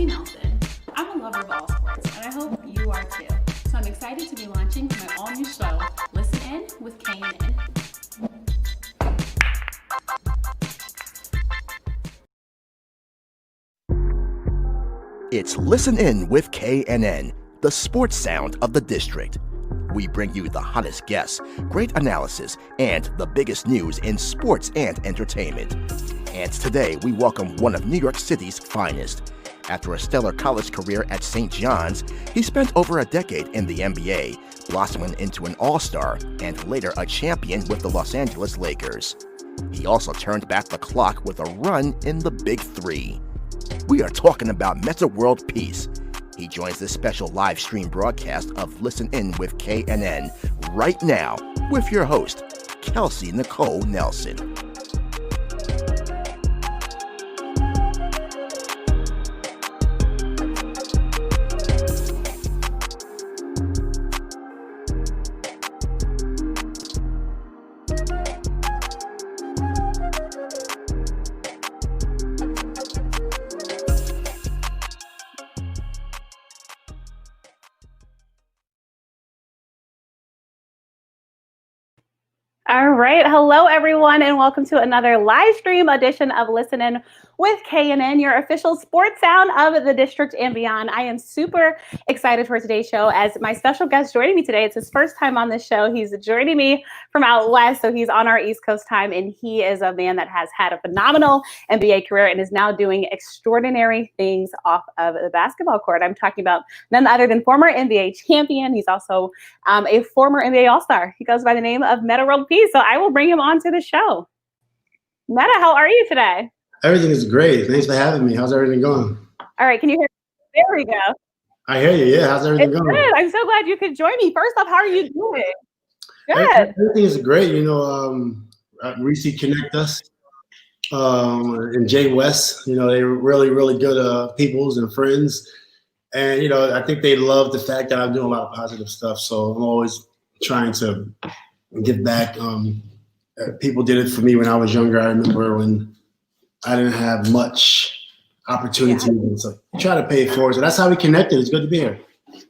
Kelsey Nelson. I'm a lover of all sports, and I hope you are too. So I'm excited to be launching my all-new show, Listen In with KNN. It's Listen In with KNN, the sports sound of the district. We bring you the hottest guests, great analysis, and the biggest news in sports and entertainment. And today, we welcome one of New York City's finest. After a stellar college career at St. John's, he spent over a decade in the NBA, blossoming into an all-star and later a champion with the Los Angeles Lakers. He also turned back the clock with a run in the Big Three. We are talking about Metta World Peace. He joins this special live stream broadcast of Listen In with KNN right now with your host, Kelsey Nicole Nelson. All right. Hello, everyone, and welcome to another live stream edition of Listen In with KNN, your official sports sound of the district and beyond. I am super excited for today's show as my special guest joining me today. It's his first time on this show. He's joining me from out west, so he's on our East Coast time, and he is a man that has had a phenomenal NBA career and is now doing extraordinary things off of the basketball court. I'm talking about none other than former NBA champion. He's also a former NBA All-Star. He goes by the name of Metta World Peace. So I will bring him on to the show. Metta, how are you today? Everything is great. Thanks for having me. How's everything going? All right. Can you hear me? There we go. I hear you. Yeah. How's everything going? Good. I'm so glad you could join me. First off, how are you doing? Good. Everything is great. You know, Reese Connect Us and Jay West, you know, they were really, really good peoples and friends. And, you know, I think they love the fact that I'm doing a lot of positive stuff. So I'm always trying to give back. People did it for me when I was younger. I remember when I didn't have much opportunity. Yeah. So try to pay it forward. So that's how we connected. It's good to be here.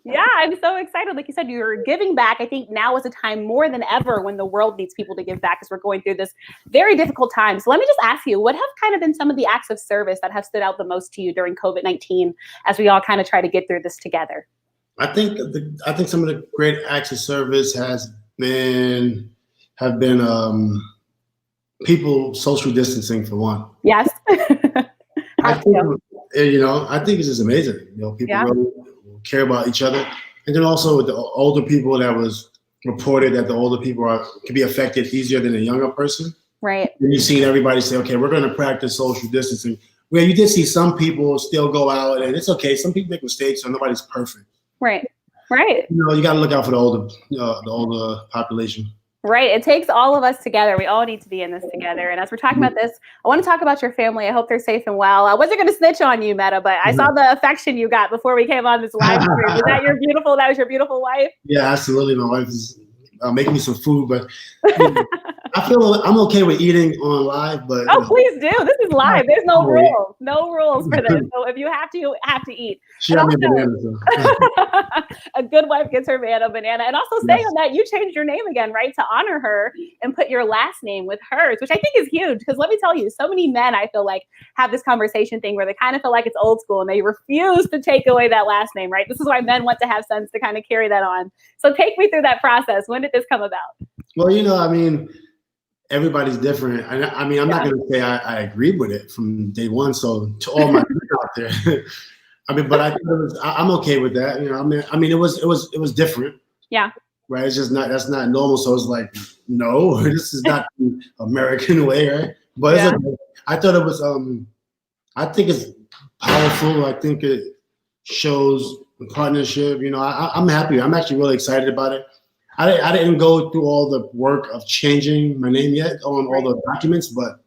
Yeah, I'm so excited. Like you said, you're giving back. I think now is a time more than ever when the world needs people to give back as we're going through this very difficult time. So let me just ask you, what have kind of been some of the acts of service that have stood out the most to you during COVID-19 as we all kind of try to get through this together? I think some of the great acts of service have been people social distancing for one. Yes. I think it's just amazing. You know, people really care about each other. And then also with the older people, that was reported that the older people can be affected easier than a younger person. Right. And you've seen everybody say, okay, we're going to practice social distancing. Where you did see some people still go out, and it's okay. Some people make mistakes, so nobody's perfect. Right. Right. You know, you got to look out for the older population. Right. It takes all of us together. We all need to be in this together. And as we're talking about this, I want to talk about your family. I hope they're safe and well. I wasn't going to snitch on you, Metta, but I saw the affection you got before we came on this live stream. That was your beautiful wife? Yeah, absolutely. My wife is making me some food, but I feel I'm okay with eating on live. But please do. This is live. There's no rules. No rules for this. So if you have to, you have to eat. She got me a banana. So. A good wife gets her man a banana. And also saying on that, you changed your name again, right, to honor her and put your last name with hers, which I think is huge. Because let me tell you, so many men, I feel like, have this conversation thing where they kind of feel like it's old school and they refuse to take away that last name, right? This is why men want to have sons to kind of carry that on. So take me through that process. When did this come about? Well, you know, I mean, everybody's different. I mean, I'm not going to say I agreed with it from day one. So to all my people out there, I mean, but I'm okay with that. You know, I mean, it was different. Yeah. Right. It's just that's not normal. So it's like, no, this is not the American way, right? But it's okay. I thought it was. I think it's powerful. I think it shows partnership. You know, I'm happy. I'm actually really excited about it. I didn't go through all the work of changing my name yet on all the documents, but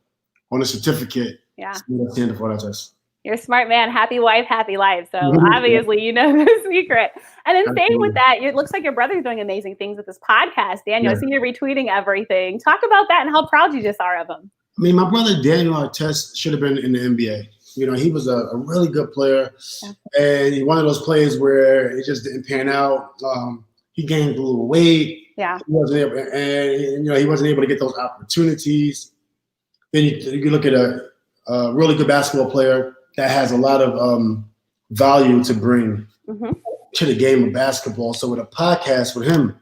on the certificate, Metta Sandiford-Artest. You're a smart man. Happy wife, happy life. So obviously you know the secret. And then staying with that, it looks like your brother's doing amazing things with this podcast. Daniel, I see you retweeting everything. Talk about that and how proud you just are of him. I mean, my brother Daniel Artest should have been in the NBA. You know, he was a really good player, and he one of those players where it just didn't pan out. He gained a little weight. Yeah. He wasn't able, and you know, he wasn't able to get those opportunities. Then you look at a really good basketball player that has a lot of value to bring to the game of basketball. So with a podcast with him,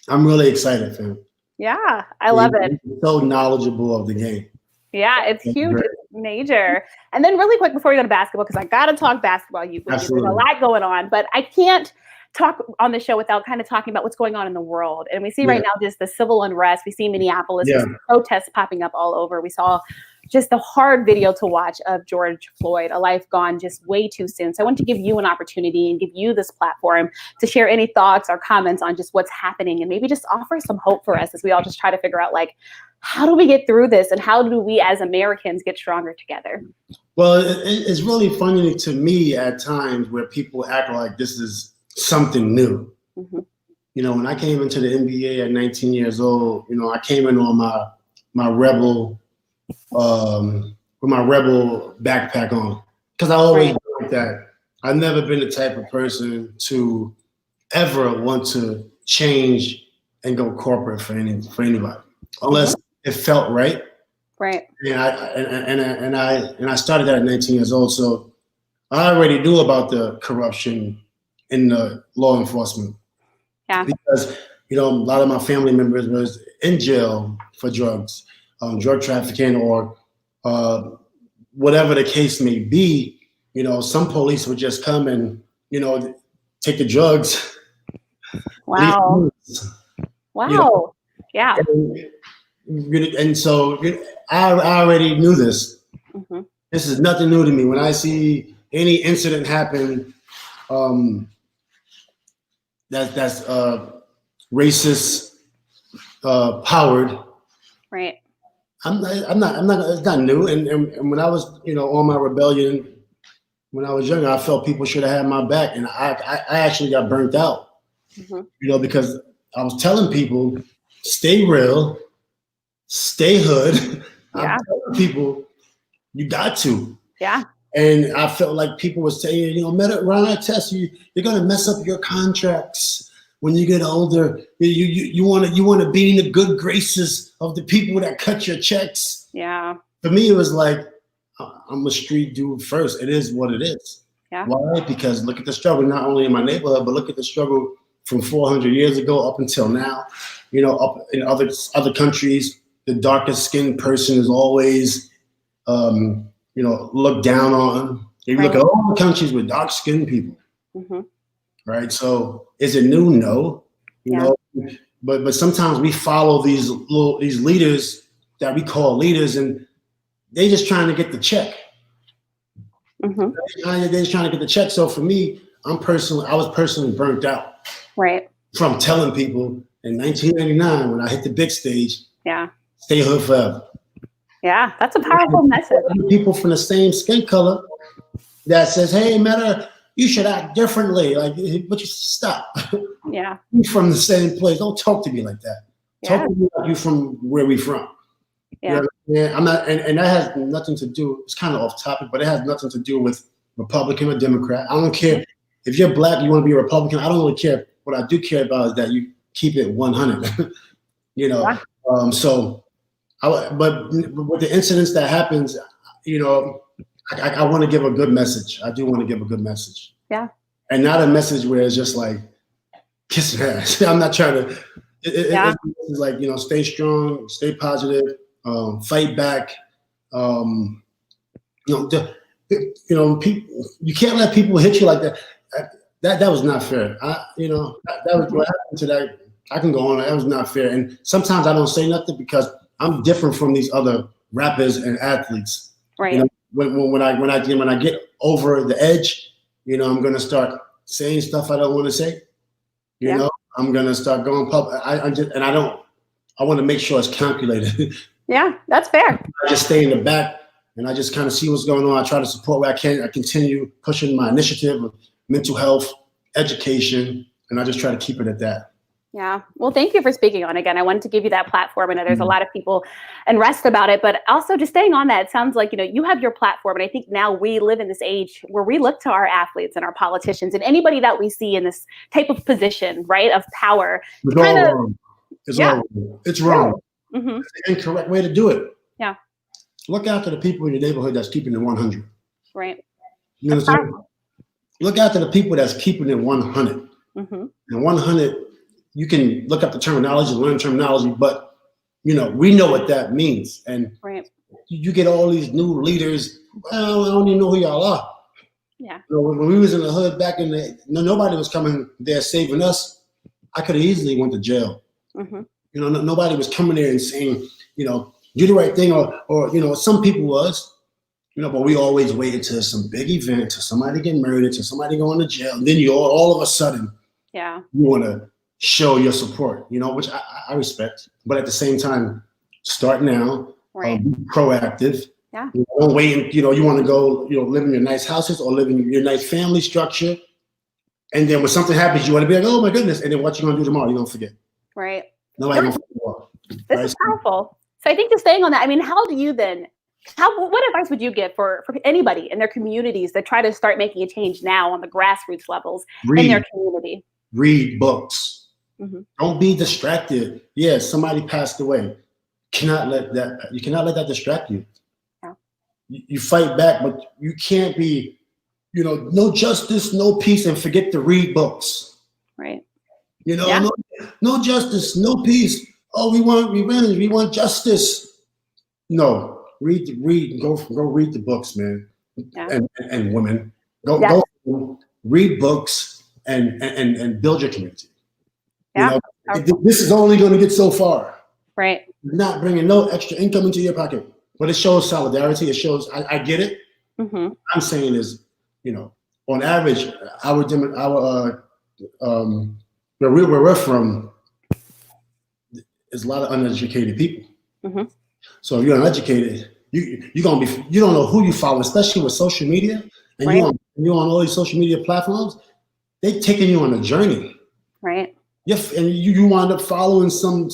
I'm really excited for him. Yeah, I love it. He's so knowledgeable of the game. Yeah, it's huge. It's major. And then really quick before we go to basketball, because I got to talk basketball. There's a lot going on, but I can't talk on the show without kind of talking about what's going on in the world. And we see right now just the civil unrest. We see Minneapolis, protests popping up all over. We saw just the hard video to watch of George Floyd, a life gone just way too soon. So I want to give you an opportunity and give you this platform to share any thoughts or comments on just what's happening and maybe just offer some hope for us as we all just try to figure out, like, how do we get through this and how do we as Americans get stronger together? Well, it's really funny to me at times where people act like this is something new. You know, when I came into the NBA at 19 years old, you know, I came in on my rebel with my rebel backpack on, because I always been like that. I've never been the type of person to ever want to change and go corporate for anybody, unless it felt right. Right. And I started that at 19 years old, so I already knew about the corruption in the law enforcement. Yeah. Because, you know, a lot of my family members was in jail for drugs, drug trafficking, or whatever the case may be. You know, some police would just come and, you know, take the drugs. Wow. Wow. You know? Yeah. And so I already knew this. This is nothing new to me. When I see any incident happen, that's racist powered. Right. I'm not. It's not new. And when I was, you know, on my rebellion, when I was younger, I felt people should have had my back, and I actually got burnt out. You know, because I was telling people, stay real, stay hood. I'm telling people, you got to. Yeah. And I felt like people were saying, you know, Ron Artest, you're going to mess up your contracts when you get older. You want to be in the good graces of the people that cut your checks. Yeah. For me, it was like, I'm a street dude first. It is what it is. Yeah. Why? Because look at the struggle, not only in my neighborhood, but look at the struggle from 400 years ago up until now. You know, up in other countries, the darkest skinned person is always, you know, looked down on. You look at all the countries with dark skinned people. Right. So is it new? No. You know, but sometimes we follow these leaders that we call leaders, and they just trying to get the check. They're just trying to get the check. So for me, I was personally burnt out. Right. From telling people in 1999 when I hit the big stage. Yeah. Stay hood forever. Yeah, that's a powerful message. People from the same skin color that says, "Hey, Metta, you should act differently." Like, but you stop. Yeah. You from the same place. Don't talk to me like that. Yeah. Talk to me like you from where we from. Yeah. You know, I'm not, and that has nothing to do. It's kind of off topic, but it has nothing to do with Republican or Democrat. I don't care if you're black. You want to be a Republican. I don't really care. What I do care about is that you keep it 100. You know. Yeah. So. But with the incidents that happens, you know, I want to give a good message. I do want to give a good message. Yeah. And not a message where it's just like kissing ass. I'm not trying to. It's like, you know, stay strong, stay positive, fight back. You know, people. You can't let people hit you like that. That was not fair. You know, that was what happened to that. I can go on. That was not fair. And sometimes I don't say nothing because I'm different from these other rappers and athletes. Right. You know, when I get over the edge, you know, I'm gonna start saying stuff I don't want to say. You know, I'm gonna start going public. I want to make sure it's calculated. Yeah, that's fair. I just stay in the back and I just kind of see what's going on. I try to support where I can. I continue pushing my initiative of mental health, education, and I just try to keep it at that. Yeah. Well, thank you for speaking on it. Again, I wanted to give you that platform. I know there's a lot of people unrest about it, but also just staying on that, it sounds like, you have your platform. And I think now we live in this age where we look to our athletes and our politicians and anybody that we see in this type of position, right, of power. It's all wrong. It's all wrong. It's wrong. Mm-hmm. It's the incorrect way to do it. Yeah. Look after the people in your neighborhood that's keeping it 100. Right. You know what I'm saying? Look after the people that's keeping it 100. Mm-hmm. And 100, you can look up the terminology, learn terminology, but we know what that means. And you get all these new leaders. Well, I don't even know who y'all are. Yeah. When we was in the hood back in nobody was coming there saving us. I could have easily went to jail. Mm-hmm. Nobody was coming there and saying, do the right thing, or some people was, but we always wait until some big event, till somebody get murdered, till somebody going to jail, and then you all of a sudden, you want to show your support, which I respect, but at the same time, start now, be proactive. Yeah. Don't wait, and you want to go, live in your nice houses or live in your nice family structure, and then when something happens, you want to be like, oh my goodness, and then what you gonna do tomorrow? You're gonna forget. Right. Nobody gonna forget. This is powerful. So I think just staying on that, I mean, how do you then? What advice would you give for anybody in their communities that try to start making a change now on the grassroots levels in their community? Read books. Mm-hmm. Don't be distracted. Yeah, somebody passed away. You cannot let that distract you. Yeah. You fight back, but you can't be, no justice, no peace, and forget to read books. Right. No justice, no peace. Oh, we want revenge. We want justice. No. Read, go read the books, man, and women. Go read books and build your community. Yeah. This is only going to get so far. Right. Not bringing no extra income into your pocket, but it shows solidarity. It shows I get it. Mm-hmm. I'm saying is, on average, where we're from, there's a lot of uneducated people. Mm-hmm. So if you're uneducated, you don't know who you follow, especially with social media, and you're on all these social media platforms. They're taking you on a journey, right? And you wind up following some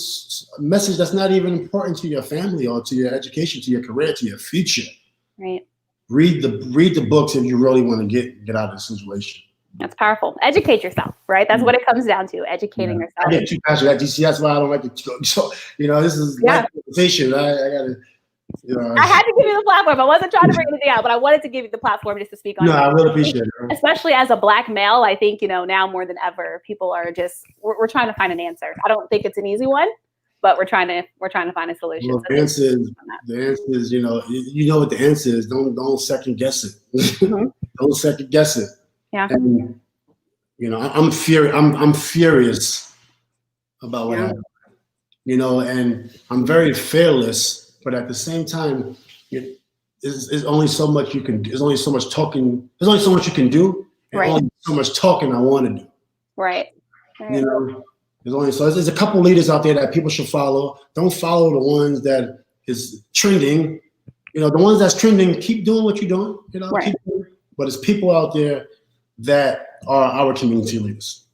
message that's not even important to your family or to your education, to your career, to your future. Right. Read the books if you really want to get out of the situation. That's powerful. Educate yourself, right? That's what it comes down to, educating yourself. I get too passionate at DC. That's why I don't like to go. So, this is my conversation. I got to, I had to give you the platform. I wasn't trying to bring anything out, but I wanted to give you the platform just to speak on it. No, I really appreciate it. Especially as a Black male, I think, now more than ever, people are just, we're trying to find an answer. I don't think it's an easy one, but we're trying to find a solution. Well, the answer is, you know what the answer is. Don't second guess it. Mm-hmm. Don't second guess it. Yeah. And, I'm furious about what happened. And I'm very fearless, but at the same time, there's only so much you can. There's only so much talking. There's only so much you can do, and only so much talking I want to do. Right. There's a couple leaders out there that people should follow. Don't follow the ones that is trending. The ones that's trending, keep doing what you're doing. Keep doing. But it's people out there that are our community leaders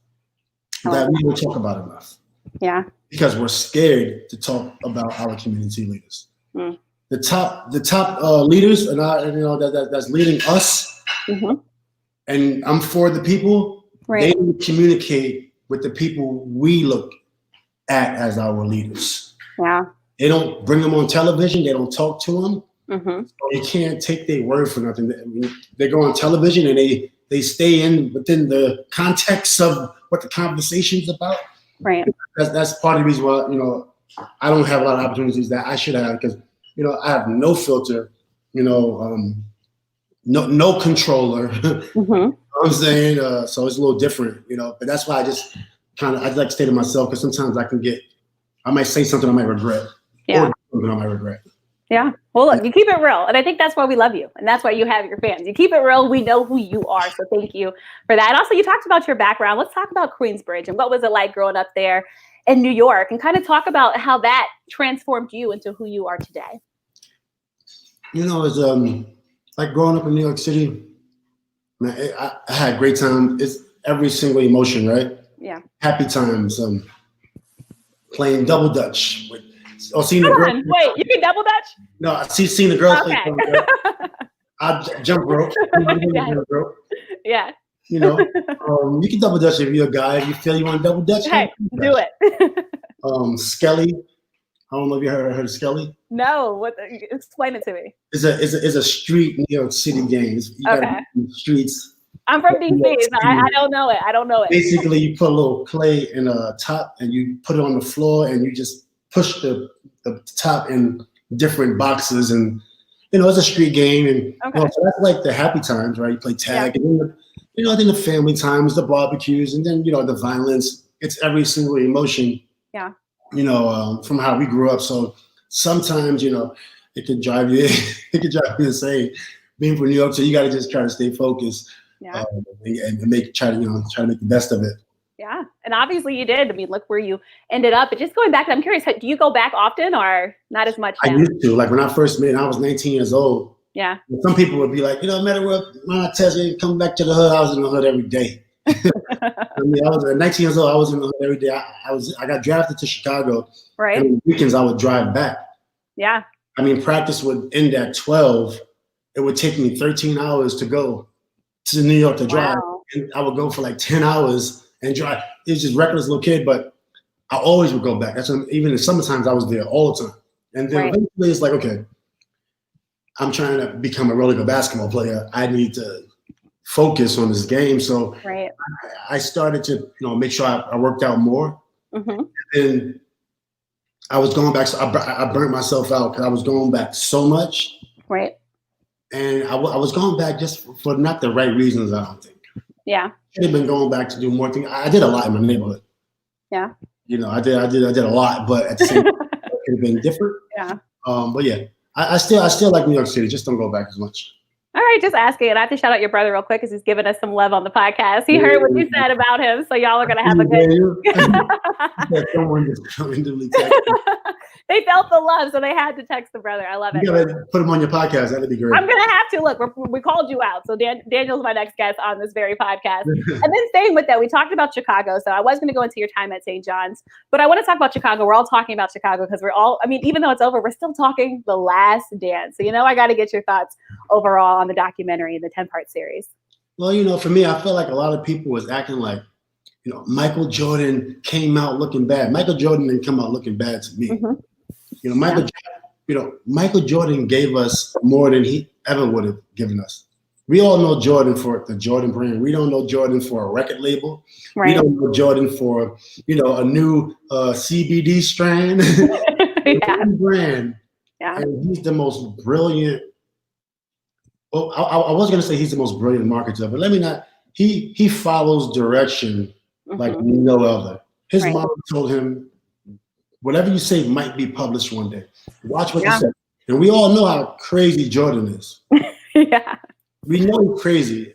that we don't talk about enough. Yeah. Because we're scared to talk about our community leaders. Mm. The top leaders and that's leading us. Mm-hmm. And I'm for the people. Right. They don't communicate with the people we look at as our leaders. Yeah. They don't bring them on television. They don't talk to them. Mm-hmm. So you can't take their word for nothing. They go on television and they stay within the context of what the conversation's about. Right. That's part of the reason why, I don't have a lot of opportunities that I should have because, I have no filter, no controller. Mm-hmm. You know what I'm saying? So it's a little different, but that's why I'd like to stay to myself because sometimes I might say something I might regret. Yeah. Or something I might regret. Yeah. Well, look, you keep it real. And I think that's why we love you. And that's why you have your fans. You keep it real. We know who you are. So thank you for that. And also, you talked about your background. Let's talk about Queensbridge and what was it like growing up there in New York and kind of talk about how that transformed you into who you are today. It's like growing up in New York City, man, I had a great time. It's every single emotion, right? Yeah. Happy times, playing double dutch. Or seeing Come the girl. on, wait, you can double dutch? No, I seen the girls play Okay. double dutch. I jump rope. Jump rope. Yeah. You know, you can double dutch if you're a guy. If you feel you want to double dutch, Hey, do it. Skelly. I don't know if you heard of Skelly. No, explain it to me. It's a street New York City game. Okay. Streets. I'm from DC, so I don't know it. Basically, you put a little clay in a top and you put it on the floor and you just push the top in different boxes, and it's a street game, and so that's like the happy times, right? You play tag, and then then the family times, the barbecues, and then the violence. It's every single emotion. Yeah. From how we grew up. So sometimes it could drive you insane. Being from New York, so you got to just try to stay focused. Yeah. And try to make the best of it. Yeah, and obviously you did. I mean, look where you ended up. But just going back, I'm curious, do you go back often or not as much now? I used to. Like when I first met, I was 19 years old. Yeah. Some people would be like, Metta World, Ron Artest, come back to the hood. I was in the hood every day. I mean, I was 19 years old. I was in the hood every day. I got drafted to Chicago. Right. And on weekends I would drive back. Yeah. I mean, practice would end at 12. It would take me 13 hours to go to New York to drive. Wow. And I would go for like 10 hours and drive. It was just reckless little kid, but I always would go back. That's when, even in summertimes, I was there all the time. And then eventually it's like, okay, I'm trying to become a really good basketball player. I need to focus on this game. So I started to, make sure I worked out more. Mm-hmm. And I was going back. So I burnt myself out because I was going back so much. Right. And I was going back just for not the right reasons, I don't think. Yeah. I should have been going back to do more things. I did a lot in my neighborhood. Yeah. I did a lot, but at the same time, it could have been different. Yeah. But yeah, I still like New York City. Just don't go back as much. All right, just asking. And I have to shout out your brother real quick because he's giving us some love on the podcast. He heard what you said about him, so y'all are gonna have a good. Someone just randomly text me. They felt the love, so they had to text the brother. I love it. You gotta put him on your podcast. That'd be great. I'm gonna have to. Look, we called you out, so Daniel's my next guest on this very podcast. And then staying with that, we talked about Chicago. So I was gonna go into your time at St. John's, but I want to talk about Chicago. We're all talking about Chicago because even though it's over, we're still talking The Last Dance. So I got to get your thoughts overall on the documentary, the 10-part series. Well, for me, I feel like a lot of people was acting like, Michael Jordan came out looking bad. Michael Jordan didn't come out looking bad to me. Mm-hmm. Michael Jordan gave us more than he ever would have given us. We all know Jordan for the Jordan brand. We don't know Jordan for a record label. Right. We don't know Jordan for, a new CBD strand. Brand. Yeah. And he's the most brilliant. Well, I was going to say he's the most brilliant marketer, but let me not. He follows direction like no other. His mom told him, whatever you say might be published one day. Watch what you say. And we all know how crazy Jordan is. Yeah. We know he's crazy.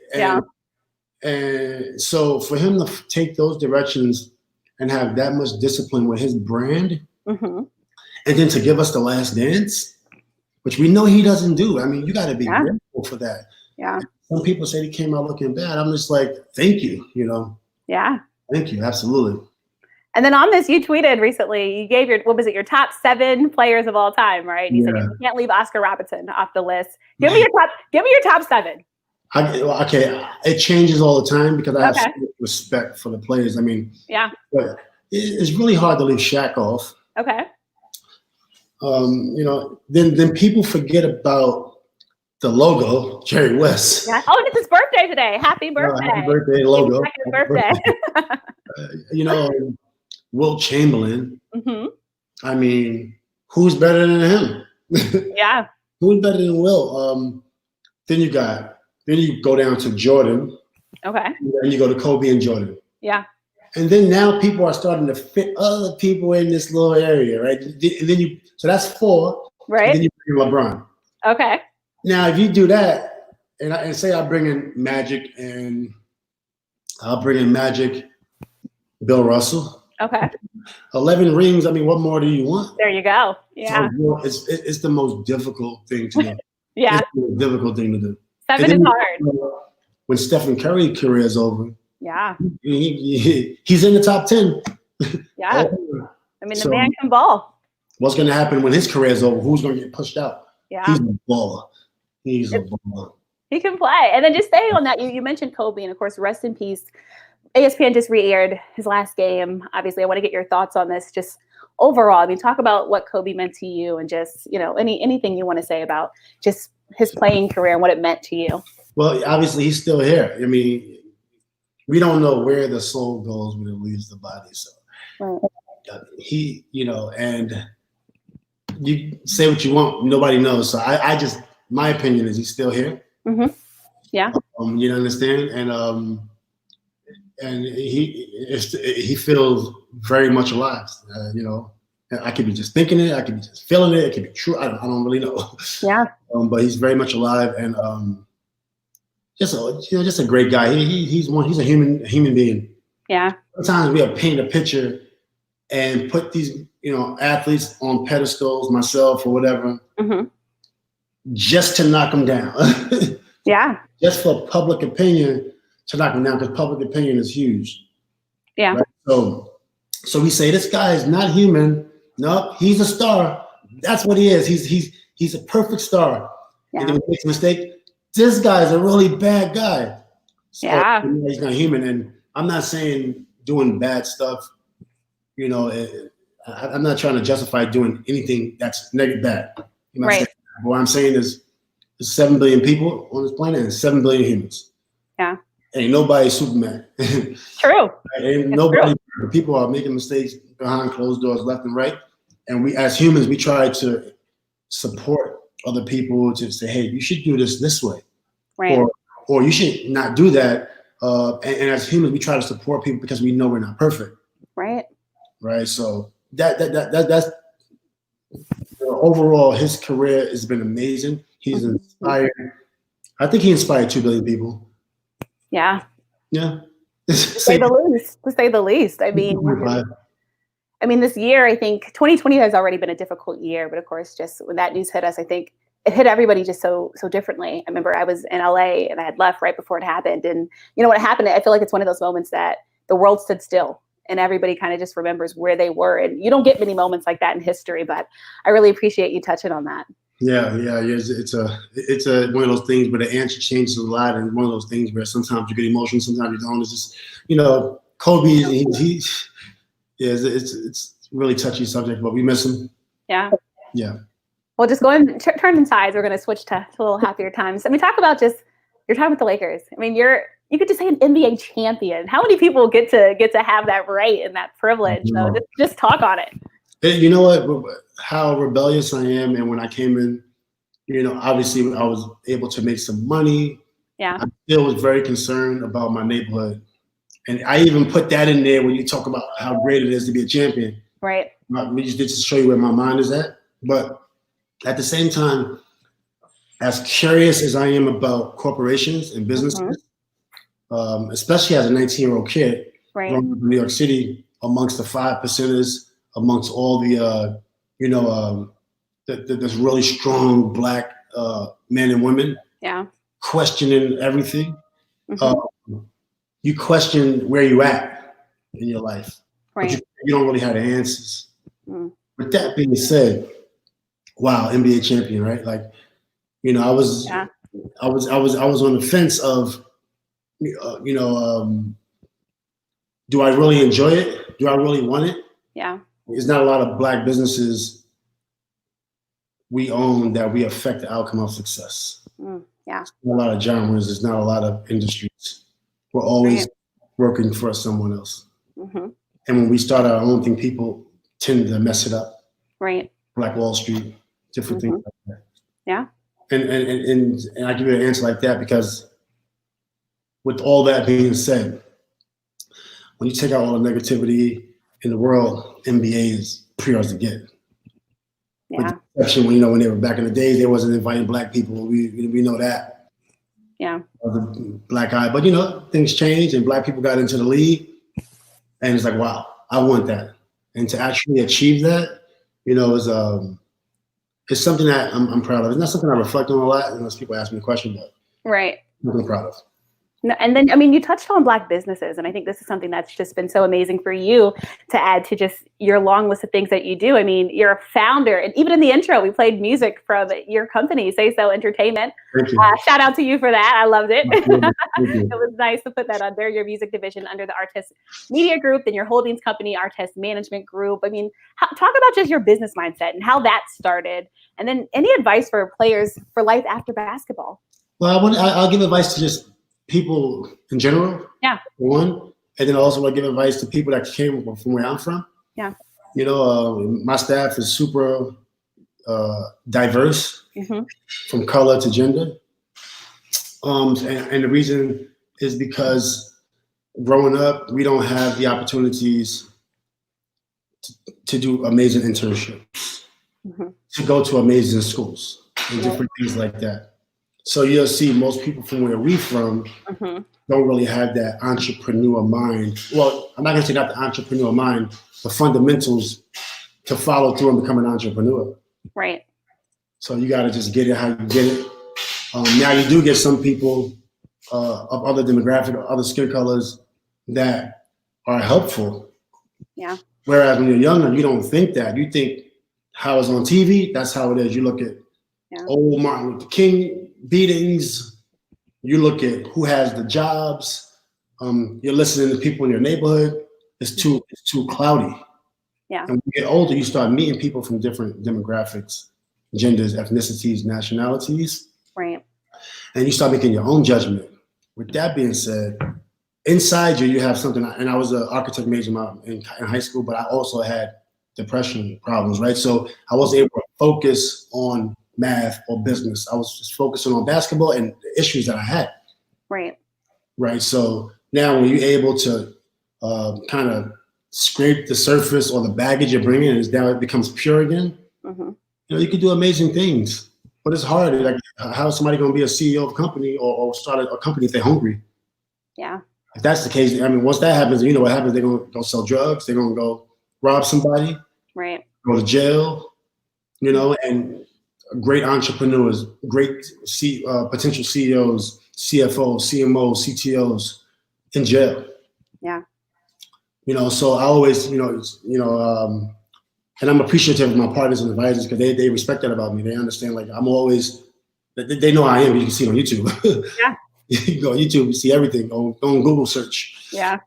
And so for him to take those directions and have that much discipline with his brand, and then to give us The Last Dance, which we know he doesn't do. I mean, you got to be grateful for that. Yeah. Some people say he came out looking bad. I'm just like, thank you, Yeah. Thank you, absolutely. And then on this, you tweeted recently, you gave your top 7 players of all time, right? You said you can't leave Oscar Robertson off the list. Give me your top 7. Okay, it changes all the time because I have so much respect for the players. I mean, but it's really hard to leave Shaq off. Okay. Then people forget about the logo, Jerry West. Yeah. Oh, it's his birthday today. Happy birthday. Happy birthday, logo. Happy birthday. Wilt Chamberlain. Mm-hmm. I mean, who's better than him? Yeah. Who's better than Wilt? Then you go down to Jordan. Okay. And you go to Kobe and Jordan. Yeah. And then now people are starting to fit other people in this little area, right? And then so that's 4. Right. And then you bring LeBron. Okay. Now, if you do that, and say I bring in Magic, and I'll bring in Magic, Bill Russell. Okay. 11 rings. I mean, what more do you want? There you go. Yeah. So it's the most difficult thing to do. Yeah. It's the most difficult thing to do. 7 is hard. When Stephen Curry's career is over. Yeah. He's in the top 10. Yeah. I mean, the man can ball. What's going to happen when his career is over? Who's going to get pushed out? Yeah. He's a baller. He's a baller. He can play. And then just staying on that, you mentioned Kobe, and of course, rest in peace. ESPN just re-aired his last game. Obviously, I want to get your thoughts on this. Just overall, I mean, talk about what Kobe meant to you, and just, you know, anything you want to say about just his playing career and what it meant to you. Well, obviously, he's still here. I mean, we don't know where the soul goes when it leaves the body. So he, you know, and you say what you want, nobody knows. So I just, my opinion is he's still here. Mm-hmm. Yeah. You understand? And he feels very much alive. You know, I could be just thinking it, I could be just feeling it, it could be true. I don't really know. Yeah. But he's very much alive, and just a great guy. He's a human being. Yeah. Sometimes we have paint a picture and put these, you know, athletes on pedestals, myself or whatever, just to knock them down. Yeah. Just for public opinion to knock them down, because public opinion is huge. Yeah. Right? So we say this guy is not human. No, he's a star. That's what he is. He's a perfect star. Yeah. And if he makes a mistake, this guy's a really bad guy. So, yeah. He's not human. And I'm not saying doing bad stuff. You know, I'm not trying to justify doing anything that's negative bad. You know right. What I'm saying is there's 7 billion people on this planet and 7 billion humans. Yeah. Ain't nobody Superman. True. Ain't nobody. True. People are making mistakes behind closed doors, left and right. And we, as humans, we try to support other people to say, "Hey, you should do this way," right? Or you should not do that. And as humans, we try to support people because we know we're not perfect. Right. Right. So that's overall, his career has been amazing. He's inspired. I think he inspired 2 billion people. Yeah. Yeah. To say the least. I mean, this year, I think 2020 has already been a difficult year, but of course, just when that news hit us, I think it hit everybody just so differently. I remember I was in LA and I had left right before it happened. And you know what happened? I feel like it's one of those moments that the world stood still and everybody kind of just remembers where they were. And you don't get many moments like that in history, but I really appreciate you touching on that. Yeah. It's one of those things where the answer changes a lot, and one of those things where sometimes you get emotional, sometimes you don't. It's just, you know, Kobe. It's really touchy subject, but we miss him. Yeah. Yeah. Well, just turning sides. We're going to switch to a little happier times. I mean, talk about just your time with the Lakers. I mean, you could just say an NBA champion. How many people get to have that right and that privilege? So just talk on it. You know what? How rebellious I am, and when I came in, you know, obviously I was able to make some money. Yeah. I still was very concerned about my neighborhood, and I even put that in there when you talk about how great it is to be a champion. Right. We just did to show you where my mind is at, but at the same time, as curious as I am about corporations and businesses, especially as a 19-year-old kid growing up in New York City, amongst the 5%ers, amongst all the there's really strong Black men and women, questioning everything. You question where you at in your life, but you don't really have the answers. With that being said, wow, NBA champion, right? Like, you know, I was on the fence of, do I really enjoy it? Do I really want it? Yeah. There's not a lot of Black businesses we own that we affect the outcome of success. Yeah. There's not a lot of genres. There's not a lot of industries. We're always working for someone else. And when we start our own thing, people tend to mess it up. Right. Black Wall Street, different things like that. Yeah. And I give you an answer like that because with all that being said, when you take out all the negativity in the world, NBA is pretty hard to get. Yeah. With the exception when they were back in the days, they wasn't inviting Black people. We know that. Yeah. The Black eye, but things changed and Black people got into the league, and it's like, wow, I want that. And to actually achieve that, it's something that I'm proud of. It's not something I reflect on a lot unless people ask me a question, but right. I'm proud of. No, and then, I mean, you touched on Black businesses, and I think this is something that's just been so amazing for you to add to just your long list of things that you do. I mean, you're a founder, and even in the intro, we played music from your company, Say So Entertainment. Shout out to you for that. I loved it. It was nice to put that under your music division under the Artest Media Group, then your holdings company, Artest Management Group. I mean, talk about just your business mindset and how that started, and then any advice for players for life after basketball. Well, I'll give advice to just people in general, one, and then also I give advice to people that came from where I'm from. Yeah. You know, my staff is super diverse, from color to gender. And the reason is because growing up, we don't have the opportunities to do amazing internships, to go to amazing schools and different things like that. So you'll see most people from where we from don't really have that entrepreneur mind. Well, I'm not gonna say not the entrepreneur mind, the fundamentals to follow through and become an entrepreneur. Right. So you gotta just get it how you get it. Now you do get some people of other demographic or other skin colors that are helpful. Yeah. Whereas when you're younger, you don't think that. You think how it's on TV, that's how it is. You look at old Martin Luther King beatings, you look at who has the jobs, you're listening to people in your neighborhood, it's too cloudy. Yeah. And when you get older, you start meeting people from different demographics, genders, ethnicities, nationalities. Right. And you start making your own judgment. With that being said, inside you have something, and I was an architect major in high school, but I also had depression problems, right? So I wasn't able to focus on math or business. I was just focusing on basketball and the issues that I had. Right. Right. So now when you're able to kind of scrape the surface or the baggage you're bringing and now it becomes pure again, you know, you can do amazing things. But it's hard. Like, how is somebody going to be a CEO of a company or start a company if they're hungry? Yeah. If that's the case, I mean, once that happens, you know what happens? They're going to go sell drugs. They're going to go rob somebody. Right. Go to jail. You know, and great entrepreneurs, great potential CEOs, CFOs, CMOs, CTOs in jail. Yeah. You know, so I always, and I'm appreciative of my partners and advisors because they respect that about me. They understand, like, I'm always, they know I am. You can see it on YouTube. Yeah. You go on YouTube, you see everything. Go on Google search. Yeah.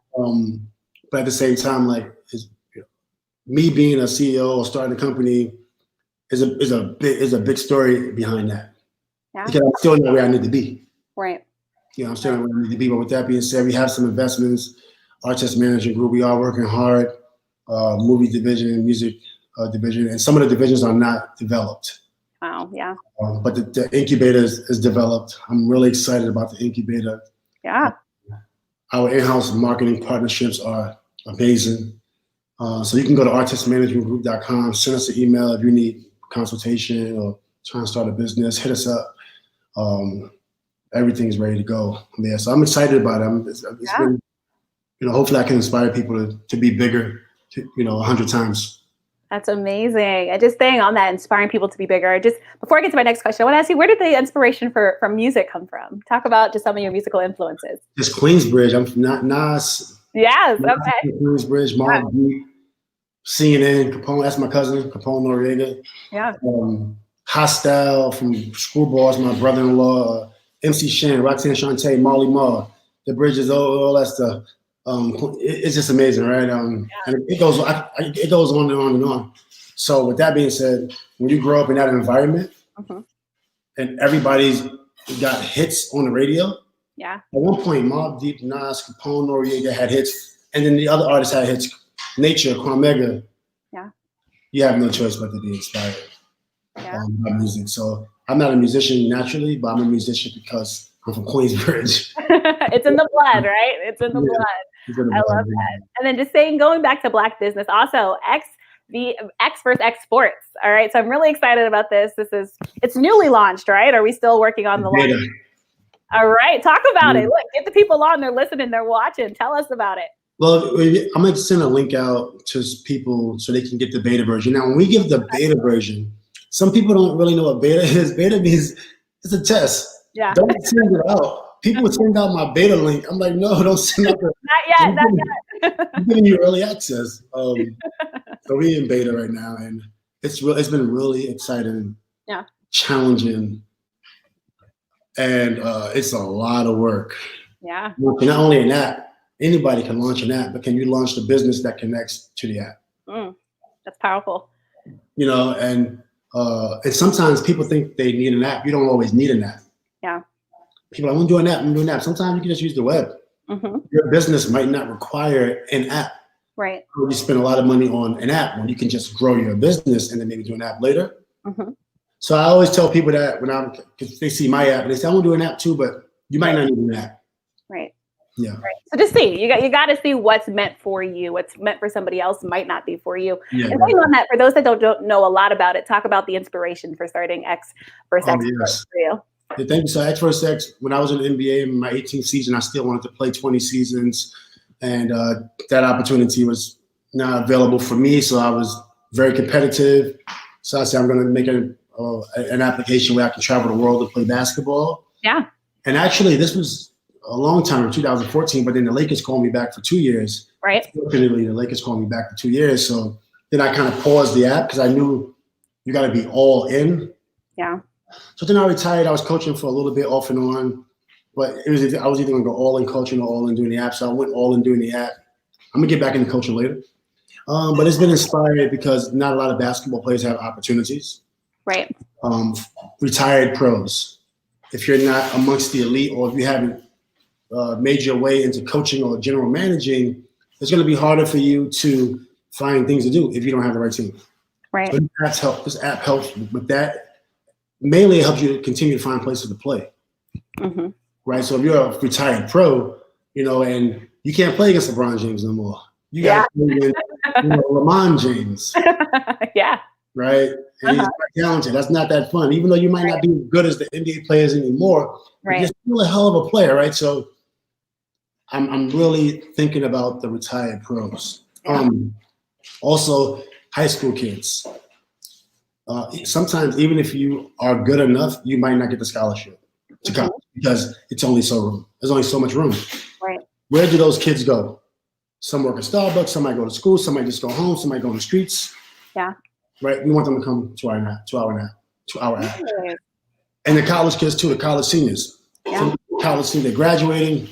But at the same time, like, me being a CEO or starting a company is a big story behind that. Yeah. Because I'm still not where I need to be. Right. You know, I'm still not where I need to be. But with that being said, we have some investments. Artist Management Group, we are working hard. Movie division, music division, and some of the divisions are not developed. Wow. Yeah. But the incubator is developed. I'm really excited about the incubator. Yeah. Our in-house marketing partnerships are amazing. So you can go to artistmanagementgroup.com, send us an email if you need consultation or trying to start a business, hit us up. Everything's ready to go there. So I'm excited about it. It's been, hopefully I can inspire people to be bigger, 100 times. That's amazing. And just staying on that, inspiring people to be bigger. Just before I get to my next question, I want to ask you, where did the inspiration from music come from? Talk about just some of your musical influences. Just Queensbridge. I'm from Nas. Yes. Okay. Queensbridge, Mark Beat, CNN, Capone. That's my cousin, Capone Noriega. Yeah. Hostile from Screwballs, my brother-in-law, MC Shan, Roxanne Shante, Molly Ma, The Bridges, all that stuff. It's just amazing, right? And it goes on and on and on. So with that being said, when you grow up in that environment and everybody's got hits on the radio, at one point, Mobb Deep, Nas, Capone, Noriega had hits, and then the other artists had hits. Nature, Kwamega. Yeah. You have no choice but to be inspired by music. So I'm not a musician naturally, but I'm a musician because I'm from Queensbridge. It's in the blood, right? It's in the blood. I love that. And then just going back to Black business, also XvsX Sports. All right. So I'm really excited about this. It's newly launched, right? Are we still working on the launch? All right. Talk about it. Look, get the people on. They're listening. They're watching. Tell us about it. Well, I'm going to send a link out to people so they can get the beta version. Now, when we give the beta version, some people don't really know what beta is. Beta means it's a test. Yeah. Don't send it out people would send out my beta link. I'm like, no, don't send out the. Not yet. I'm giving you early access. So we're in beta right now, and it's been really exciting, challenging, and it's a lot of work. Yeah. Not only an app, anybody can launch an app, but can you launch the business that connects to the app? That's powerful. And sometimes people think they need an app. You don't always need an app. Yeah. People are like, I'm doing an app. Sometimes you can just use the web. Your business might not require an app. Right. You spend a lot of money on an app when you can just grow your business and then maybe do an app later. So I always tell people that because they see my app and they say, I want to do an app too, but you might not need an app. Right. Yeah. Right. So just see, you got to see what's meant for you. What's meant for somebody else might not be for you. Yeah, and going on that, for those that don't know a lot about it, talk about the inspiration for starting XvsX Sports for you. Yeah, thank you. So XvsX, when I was in the NBA in my 18th season, I still wanted to play 20 seasons. And that opportunity was not available for me. So I was very competitive. So I said, I'm going to make an application where I can travel the world to play basketball. Yeah. And actually, this was a long time in 2014, but then the Lakers called me back for 2 years. Right. Fortunately, the Lakers called me back for 2 years. So then I kind of paused the app because I knew you got to be all in. Yeah. So then I retired. I was coaching for a little bit off and on, but I was either going to go all in coaching or all in doing the app. So I went all in doing the app. I'm going to get back into coaching later. But it's been inspired because not a lot of basketball players have opportunities. Right. Retired pros. If you're not amongst the elite or if you haven't made your way into coaching or general managing, it's going to be harder for you to find things to do if you don't have the right team. Right. So this app helps with that. Mainly it helps you to continue to find places to play. Right. So if you're a retired pro, and you can't play against LeBron James no more. You got to play against LeBron James. Yeah. Right. And he's quite talented. That's not that fun. Even though you might not be as good as the NBA players anymore, you're still a hell of a player, right? So I'm really thinking about the retired pros. Also, high school kids. Sometimes even if you are good enough, you might not get the scholarship to college because it's only there's only so much room. Right. Where do those kids go? Some work at Starbucks, some might go to school, some might just go home, some might go on the streets. Yeah. Right. We want them to come to our app. And the college kids too, the college seniors. Yeah. So college seniors, they're graduating.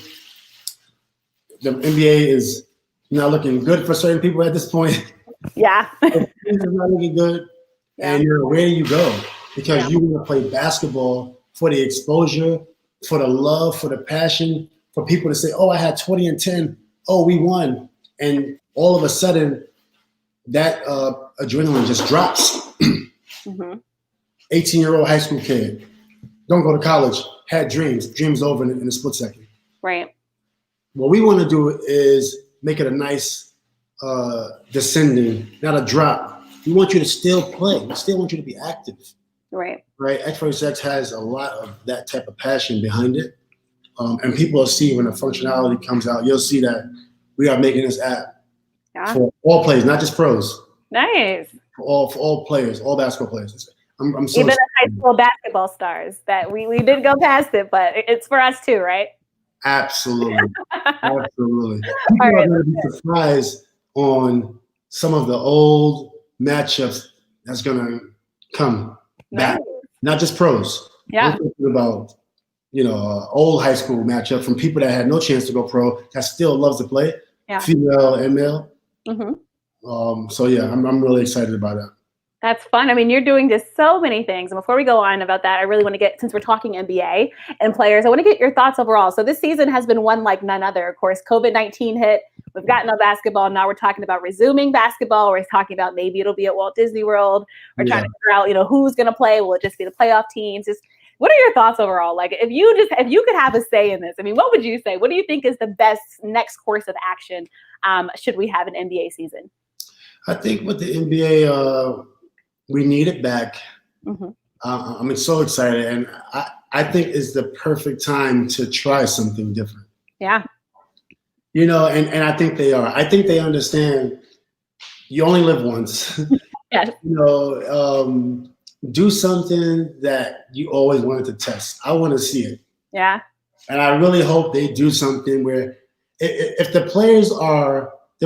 The NBA is not looking good for certain people at this point. Yeah. It's not looking good. Yeah. And where do you go? Because you want to play basketball for the exposure, for the love, for the passion, for people to say, oh, I had 20 and 10. Oh, we won. And all of a sudden, that adrenaline just drops. 18-year-old high school kid, don't go to college, had dreams over in a split second. Right. What we want to do is make it a nice descending, not a drop. We want you to still play. We still want you to be active. Right. Right. XvsX has a lot of that type of passion behind it. And people will see when the functionality comes out, you'll see that we are making this app for all players, not just pros. Nice. For all players, all basketball players. I'm so even excited. the high school basketball stars that we did go past it, but it's for us too, right? Absolutely. Absolutely. People are going to be surprised on some of the old matchups that's going to come back. Not just pros. Yeah. We're talking about, old high school matchup from people that had no chance to go pro that still loves to play, female and male. So yeah, I'm really excited about that. That's fun. I mean, you're doing just so many things. And before we go on about that, I really want to get, since we're talking NBA and players, I want to get your thoughts overall. So this season has been one like none other. Of course, COVID-19 hit. We've gotten no basketball. Now we're talking about resuming basketball. We're talking about maybe it'll be at Walt Disney World. We're trying to figure out, who's going to play. Will it just be the playoff teams? Just what are your thoughts overall? Like, if you could have a say in this, I mean, what would you say? What do you think is the best next course of action? Should we have an NBA season? I think with the NBA, we need it back. I'm so excited, and I think it's the perfect time to try something different. Yeah. And I think they are. I think they understand you only live once. Yes. Do something that you always wanted to test. I want to see it. Yeah. And I really hope they do something where if the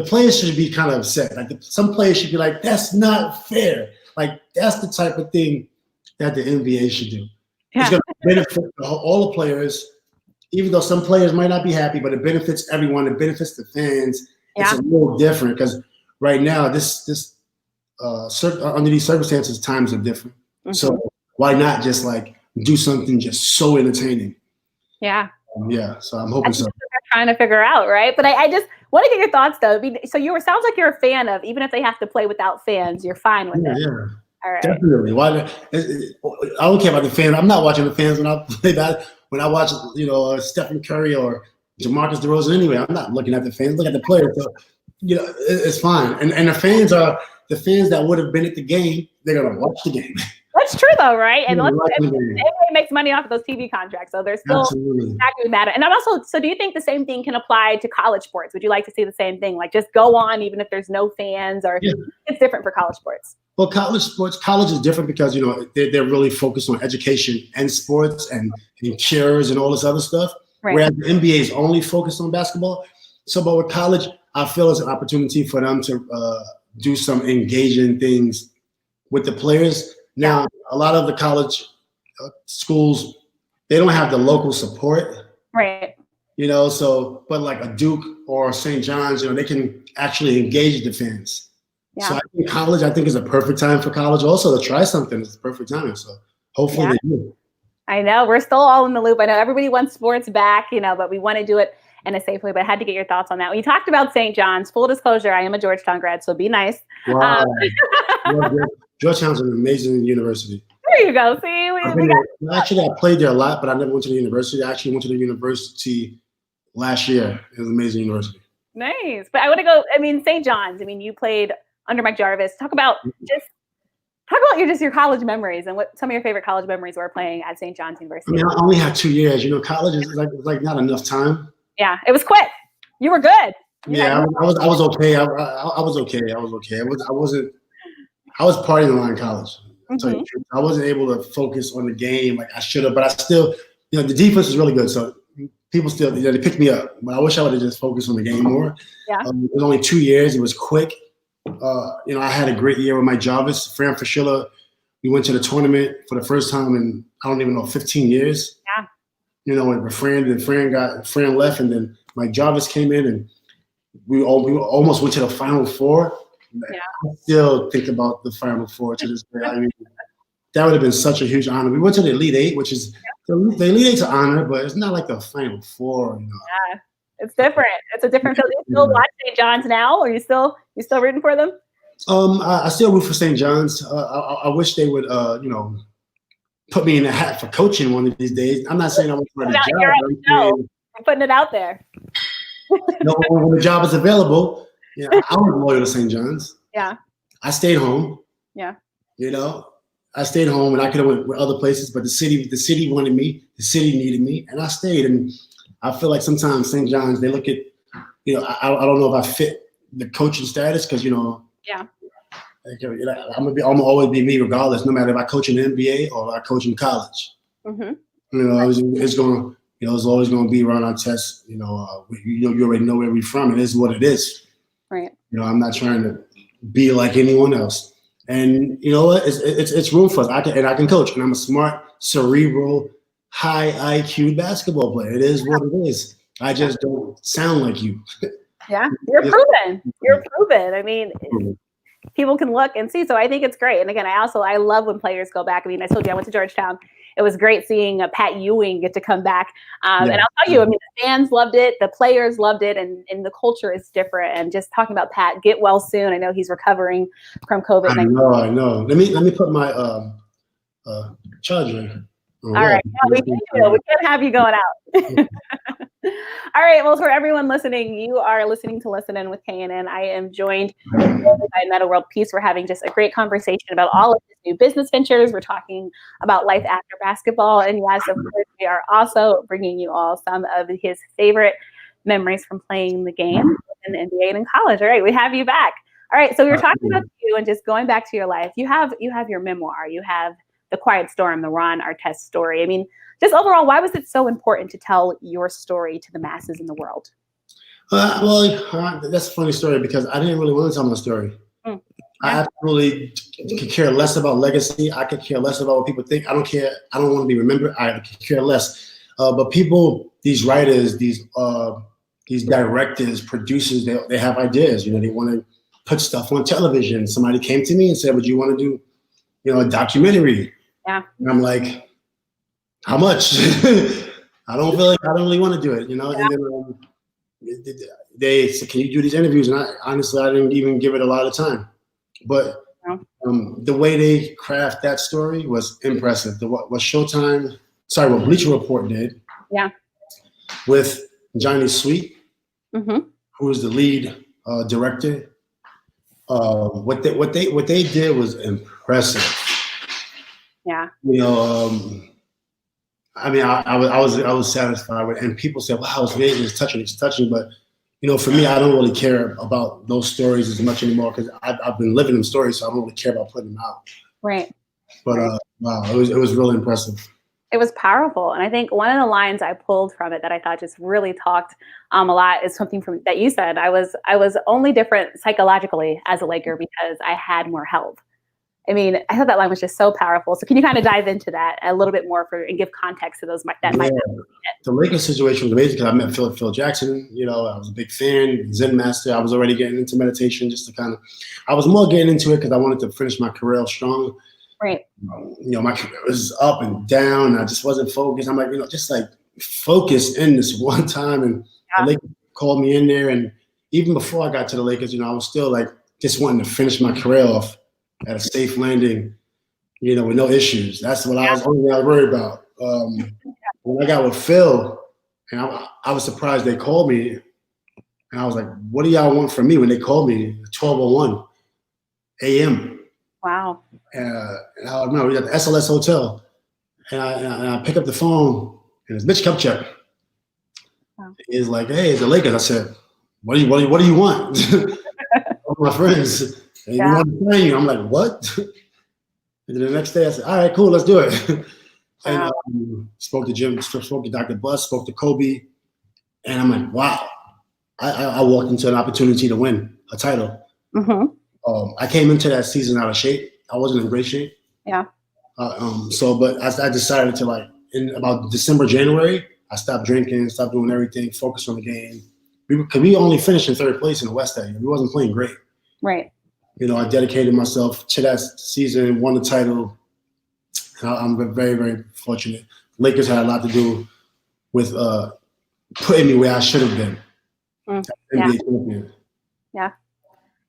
players should be kind of upset. Like some players should be like, that's not fair. Like that's the type of thing that the NBA should do. Yeah. It's going to benefit all the players, even though some players might not be happy, but it benefits everyone. It benefits the fans. It's a little different because right now, under these circumstances, times are different. Mm-hmm. So why not just like do something just so entertaining? Yeah. So I'm hoping so. Trying to figure out, right? But I just want to get your thoughts though. So sounds like you're a fan of, even if they have to play without fans, you're fine with it. Yeah. All right. Definitely. Why? I don't care about the fans. I'm not watching the fans when I play that. When I watch, Stephen Curry or Jamarcus DeRozan anyway, I'm not looking at the fans. Look at the players. So, it's fine. And the fans are the fans that would have been at the game. They're gonna watch the game. That's true though, right? And everybody makes money off of those TV contracts, so they're still not going to matter. And so do you think the same thing can apply to college sports? Would you like to see the same thing, like just go on even if there's no fans, or it's different for college sports? Well, college is different because they're really focused on education and sports and cures and all this other stuff. Right. Whereas the NBA is only focused on basketball. So, but with college, I feel it's an opportunity for them to do some engaging things with the players. Now, a lot of the college schools, they don't have the local support. Right. But like a Duke or St. John's, they can actually engage the fans. Yeah. So I think college, is a perfect time for college also to try something. It's the perfect time. So hopefully they do. I know. We're still all in the loop. I know everybody wants sports back, but we want to do it in a safe way. But I had to get your thoughts on that. When you talked about St. John's, full disclosure, I am a Georgetown grad, so be nice. Wow. Georgetown's an amazing university. There you go. See, I played there a lot, but I never went to the university. I actually went to the university last year. It was an amazing university. Nice. But I want to go, St. John's. You played under Mike Jarvis. Talk about your college memories and what some of your favorite college memories were playing at St. John's University. I only had 2 years. College is like not enough time. Yeah, it was quick. You were good. I was okay. I was okay. I was partying a lot in college. Mm-hmm. I wasn't able to focus on the game like I should have, but I still, the defense is really good. So people still, they picked me up, but I wish I would have just focused on the game more. Yeah. It was only 2 years. It was quick. I had a great year with Mike Jarvis, Fran Fraschilla. We went to the tournament for the first time in, I don't even know, 15 years. Yeah. When Fran left, and then Mike Jarvis came in, and we almost went to the Final Four. Yeah. I still think about the Final Four to this day. That would have been such a huge honor. We went to the Elite Eight, which is the Elite Eight's an honor, but it's not like the Final Four. Yeah, it's different. It's a different field. You still watch St. John's now, or you still rooting for them? I still root for St. John's. I wish they would, put me in the hat for coaching one of these days. I'm not saying I want to run a job. I'm putting it out there. When the job is available. I was loyal to St. John's. Yeah. I stayed home. Yeah. I stayed home, and I could have went with other places, but the city wanted me. The city needed me, and I stayed. And I feel like sometimes St. John's, they look at, I don't know if I fit the coaching status because, yeah. I'm gonna always be me regardless, no matter if I coach in the NBA or if I coach in college. Mm-hmm. It's always gonna be Ron Artest. You already know where we're from. It is what it is. Right. I'm not trying to be like anyone else. And you know what? It's room for us. I can coach, and I'm a smart, cerebral, high IQ basketball player. It is what it is. I just don't sound like you. Yeah, you're proven. You're proven. People can look and see. So I think it's great. And again, I love when players go back. I told you I went to Georgetown. It was great seeing Pat Ewing get to come back. And I'll tell you, the fans loved it. The players loved it. And the culture is different. And just talking about Pat, get well soon. I know he's recovering from COVID. I know. Let me put my charger in. All right. We can't have you going out. All right. Well, for everyone listening, you are listening to Listen In with KNN. I am joined by Metta World Peace. We're having just a great conversation about all of his new business ventures. We're talking about life after basketball. And yes, of course, we are also bringing you all some of his favorite memories from playing the game in the NBA and in college. All right. We have you back. All right. So we were talking about you and just going back to your life. You have your memoir. You have The Quiet Storm, the Ron Artest story. I mean, just overall, why was it so important to tell your story to the masses in the world? That's a funny story because I didn't really want to tell my story. Yeah. I absolutely could care less about legacy. I could care less about what people think. I don't care. I don't want to be remembered. I could care less. But people, these writers, these directors, producers, they have ideas. They want to put stuff on television. Somebody came to me and said, "Would you want to do, a documentary?" Yeah. And I'm like, "How much?" I don't really want to do it. Yeah. And then they said, "Can you do these interviews?" And I didn't even give it a lot of time. But the way they craft that story was impressive. What Bleacher Report did, with Johnny Sweet, who was the lead director, what they did was impressive. Yeah. I was satisfied with it. And people said, "Wow, it's amazing, it's touching," but for me, I don't really care about those stories as much anymore because I've been living them stories, so I don't really care about putting them out. Right. But wow, it was really impressive. It was powerful, and I think one of the lines I pulled from it that I thought just really talked a lot is something that you said. I was only different psychologically as a Laker because I had more help. I mean, I thought that line was just so powerful. So can you kind of dive into that a little bit more and give context to those that might be? The Lakers situation was amazing because I met Phil Jackson. I was a big fan, Zen master. I was already getting into meditation I was more getting into it because I wanted to finish my career strong. Right. My career was up and down. I just wasn't focused. I'm like, just like focus in this one time. And the Lakers called me in there. And even before I got to the Lakers, I was still like just wanting to finish my career off at a safe landing, with no issues. That's what I was worried about. When I got with Phil, and I was surprised they called me, and I was like, "What do y'all want from me?" When they called me, 12:01 a.m. Wow. And I remember we got the SLS Hotel, and I pick up the phone, and it's Mitch Kupchak. Wow. He's like, "Hey, it's the Lakers." I said, "What do you want?" All my friends. And you want to play you? I'm like, "What?" And then the next day I said, "All right, cool, let's do it." And spoke to Jim, spoke to Dr. Buss, spoke to Kobe, and I'm like, "Wow!" I walked into an opportunity to win a title. I came into that season out of shape. I wasn't in great shape. Yeah. But I decided to in about December, January, I stopped drinking, stopped doing everything, focused on the game. Because we only finished in third place in the West that year. We wasn't playing great. Right. I dedicated myself to that season, won the title. And I'm very, very fortunate. Lakers had a lot to do with putting me where I should have been. NBA champion. Yeah.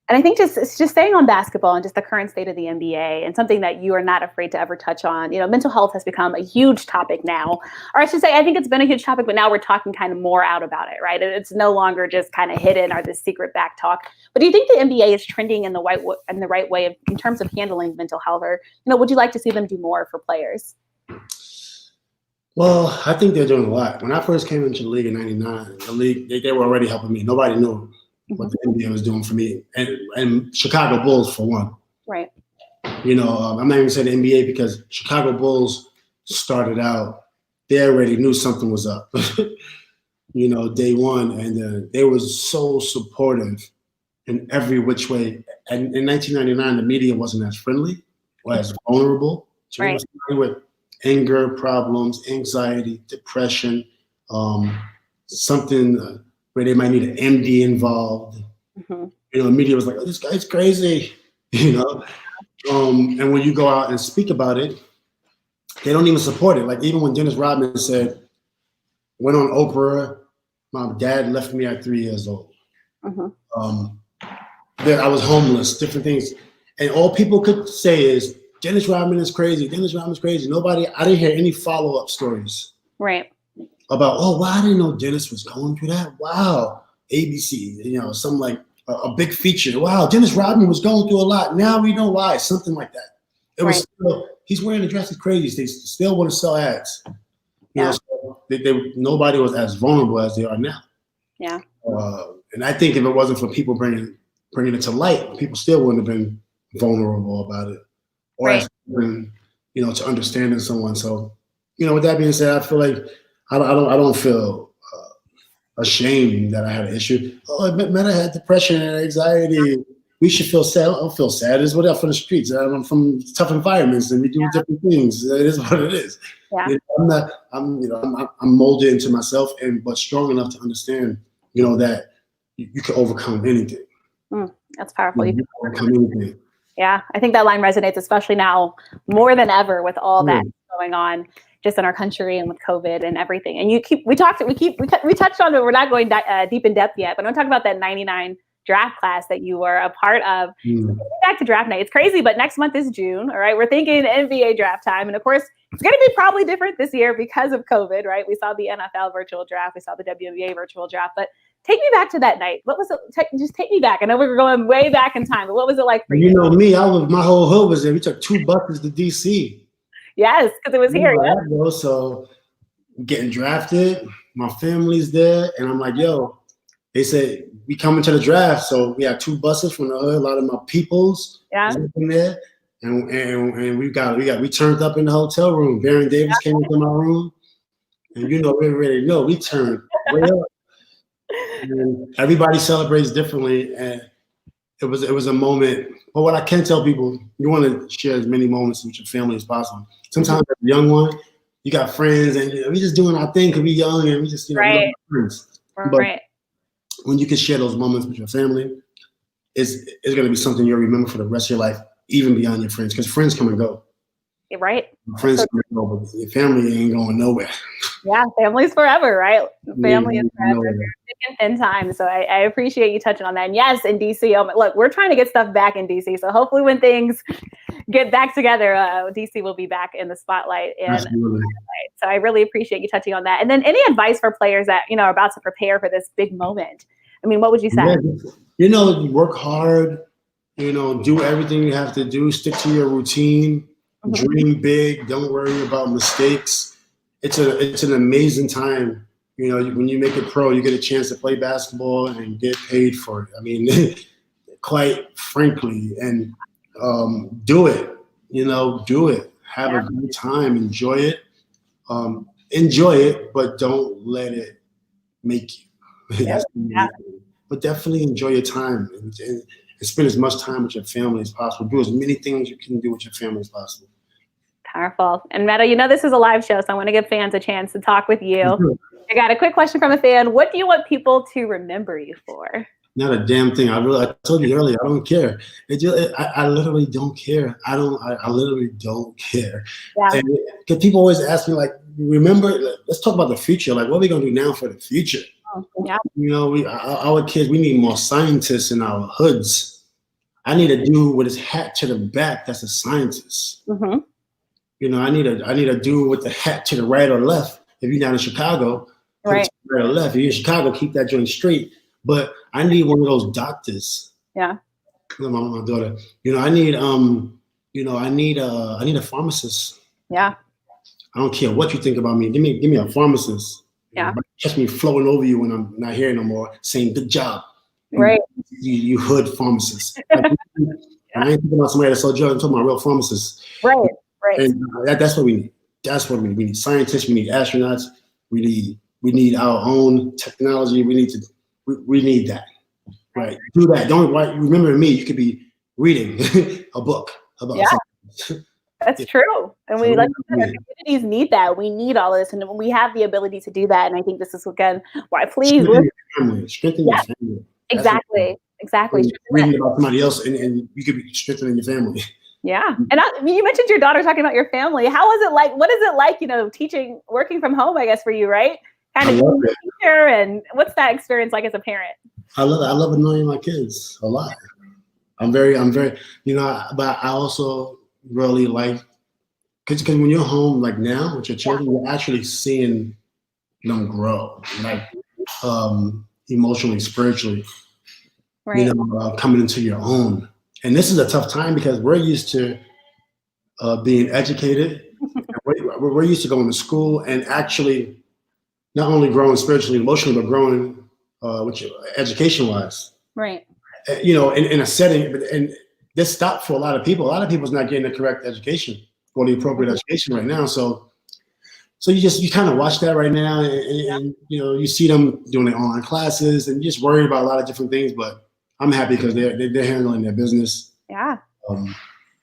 And I think just staying on basketball and just the current state of the NBA and something that you are not afraid to ever touch on, mental health has become a huge topic now. Or I should say, I think it's been a huge topic, but now we're talking kind of more out about it, right? It's no longer just kind of hidden or this secret back talk. But do you think the NBA is trending in the right way in terms of handling mental health? Or, would you like to see them do more for players? Well, I think they're doing a lot. When I first came into the league in '99, the league, they were already helping me. Nobody knew what the NBA was doing for me, and Chicago Bulls for one. Right. I'm not even saying the NBA because Chicago Bulls started out. They already knew something was up. Day one, and they were so supportive in every which way. And in 1999, the media wasn't as friendly or as vulnerable. So right. With anger problems, anxiety, depression, something. Where they might need an MD involved. The media was like, "Oh, this guy's crazy," And when you go out and speak about it, they don't even support it. Like even when Dennis Rodman went on Oprah, my dad left me at 3 years old. I was homeless, different things. And all people could say is, Dennis Rodman is crazy. Dennis Rodman's crazy. I didn't hear any follow-up stories. Right. About, wow, I didn't know Dennis was going through that. Wow, ABC, some like a big feature. Wow, Dennis Rodman was going through a lot. Now we know why, something like that. It was still, he's wearing the dress is crazy. They still want to sell ads. So nobody was as vulnerable as they are now. Yeah. And I think if it wasn't for people bringing it to light, people still wouldn't have been vulnerable about it, or as been to understanding someone. So, with that being said, I feel like I don't feel ashamed that I had an issue. Oh, Metta had depression and anxiety. We should feel sad. I don't feel sad. It's what I'm from the streets. I'm from tough environments, and we do different things. It is what it is. Yeah. I'm molded into myself, but strong enough to understand, that you can overcome anything. That's powerful. You can overcome anything. Yeah, I think that line resonates, especially now more than ever with all that going on just in our country and with COVID and everything. And we touched on it. We're not going deep in depth yet, but I'm talking about that 99 draft class that you were a part of. Back to draft night. It's crazy, but next month is June. All right. We're thinking NBA draft time. And of course, it's going to be probably different this year because of COVID, right? We saw the NFL virtual draft. We saw the WNBA virtual draft, but take me back to that night. What was it? Just take me back. I know we were going way back in time, but what was it like for you? You know me, my whole hood was there. We took 2 buses to DC. Yes, because it was here. Yeah. So getting drafted, my family's there, and I'm like, yo, they said we coming to the draft. So we had 2 buses from the hood, a lot of my peoples in there. And we turned up in the hotel room. Baron Davis came into my room. And we already know we turned way up. And everybody celebrates differently, and it was a moment. But what I can tell people, you want to share as many moments with your family as possible. Sometimes as a young one, you got friends, and we just doing our thing because we young and we just we love friends. But when you can share those moments with your family, it's going to be something you'll remember for the rest of your life, even beyond your friends, because friends come and go. Right. Friends come and go, but your family ain't going nowhere. Yeah, family's forever, right? Family is forever. Thick and thin time. So I appreciate you touching on that. And yes, in DC, look, we're trying to get stuff back in DC. So hopefully when things get back together, DC will be back in the spotlight. So I really appreciate you touching on that. And then any advice for players that, are about to prepare for this big moment? I mean, what would you say? Yeah, work hard, do everything you have to do, stick to your routine, dream big, don't worry about mistakes. It's an amazing time. When you make it pro, you get a chance to play basketball and get paid for it. I mean, quite frankly, and do it. Do it. Have a good time. Enjoy it. But don't let it make you. But definitely enjoy your time and spend as much time with your family as possible. Do as many things you can do with your family as possible. Powerful. And Metta, this is a live show, so I want to give fans a chance to talk with you. I got a quick question from a fan. What do you want people to remember you for? Not a damn thing. I told you earlier, I don't care. I literally don't care. I literally don't care. Yeah. Because people always ask me, remember, let's talk about the future. What are we going to do now for the future? Yeah. Our kids, we need more scientists in our hoods. I need a dude with his hat to the back that's a scientist. Mm-hmm. I need a dude with the hat to the right or left. If you're down in Chicago, right or left. If you're in Chicago, keep that joint straight. But I need one of those doctors. Yeah. My daughter. I need a pharmacist. Yeah. I don't care what you think about me. Give me a pharmacist. Yeah. Catch me flowing over you when I'm not here no more, saying good job. Right. You hood pharmacist. I ain't thinking about somebody that's so drug. I'm talking about real pharmacists. Right. Right. And that's what we need. That's what we need. We need scientists. We need astronauts. We need our own technology. We need that. Right. Do that. Don't remember me. You could be reading a book about something. That's true. And our communities need that. We need all this. And we have the ability to do that. And I think this is, again, why please. Strengthen your family. Exactly. Reading about somebody else and you could be strengthening your family. Yeah. And you mentioned your daughter talking about your family. How is it like? What is it like, teaching, working from home, I guess, for you, right? Kind of being a teacher, and what's that experience like as a parent? I love annoying my kids a lot. I'm very, but I also really like, because when you're home, like now with your children, you're actually seeing them grow, emotionally, spiritually, right. Coming into your own. And this is a tough time because we're used to being educated. We're used to going to school and actually not only growing spiritually, emotionally, but growing education-wise. Right. In a setting, and this stopped for a lot of people. A lot of people's not getting the correct education. for the appropriate education right now. So you kind of watch that right now, and you know, you see them doing their online classes, and you just worry about a lot of different things. But I'm happy because they're handling their business. Yeah.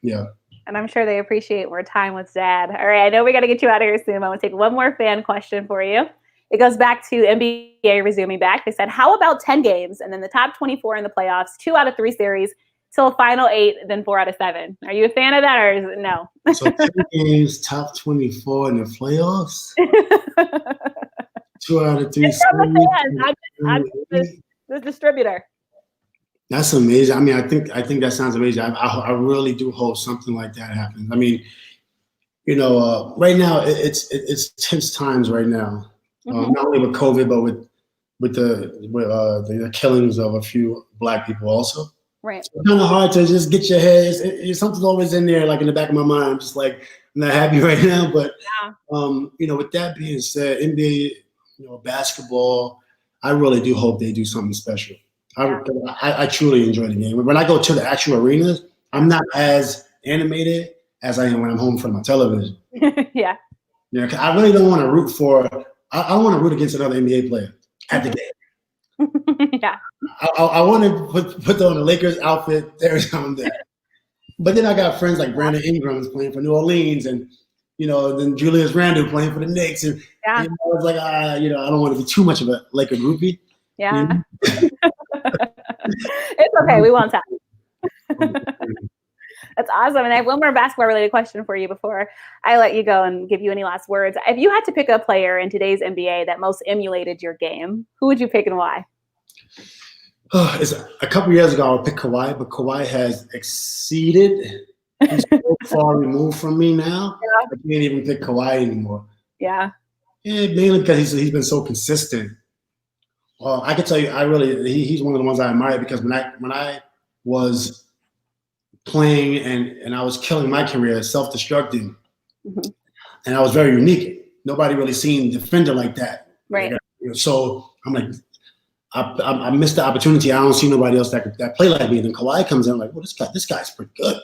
Yeah. And I'm sure they appreciate more time with Dad. All right, I know we got to get you out of here soon. I'm going to take one more fan question for you. It goes back to NBA resuming back. They said, how about 10 games and then the top 24 in the playoffs, 2 out of 3 series, till a final 8, then 4 out of 7. Are you a fan of that or is it no? So 10 games, top 24 in the playoffs, 2 out of 3 series. I'm the distributor. That's amazing. I mean, I think that sounds amazing. I really do hope something like that happens. I mean, you know, right now it's tense times right now. Not only with COVID, but with the killings of a few Black people also. Right. It's kind of hard to just get your head. Something's always in there, like in the back of my mind. I'm just like, I'm not happy right now. But you know, with that being said, NBA, you know, basketball, I really do hope they do something special. I truly enjoy the game. When I go to the actual arenas, I'm not as animated as I am when I'm home from my television. Yeah. Yeah, 'cause I really don't want to root for. I don't want to root against another NBA player at the game. Yeah. I want to put on the Lakers outfit every time I'm there. But then I got friends like Brandon Ingram's playing for New Orleans, and you know, then Julius Randle playing for the Knicks, and you know, I was like, you know, I don't want to be too much of a Laker groupie. Yeah. You know? It's okay. We won't talk. That's awesome. And I have one more basketball related question for you before I let you go and give you any last words. If you had to pick a player in today's NBA that most emulated your game, who would you pick and why? It's a couple years ago, I would pick Kawhi, but Kawhi has exceeded. He's so far removed from me now. Yeah. I can't even pick Kawhi anymore. Yeah. Yeah, mainly because he's been so consistent. I can tell you, he's one of the ones I admire because when I was playing and I was killing my career, self-destructing, and I was very unique. Nobody really seen a defender like that. Right. So I'm like, I missed the opportunity. I don't see nobody else that play like me. And then Kawhi comes in, I'm like, well, this guy's pretty good.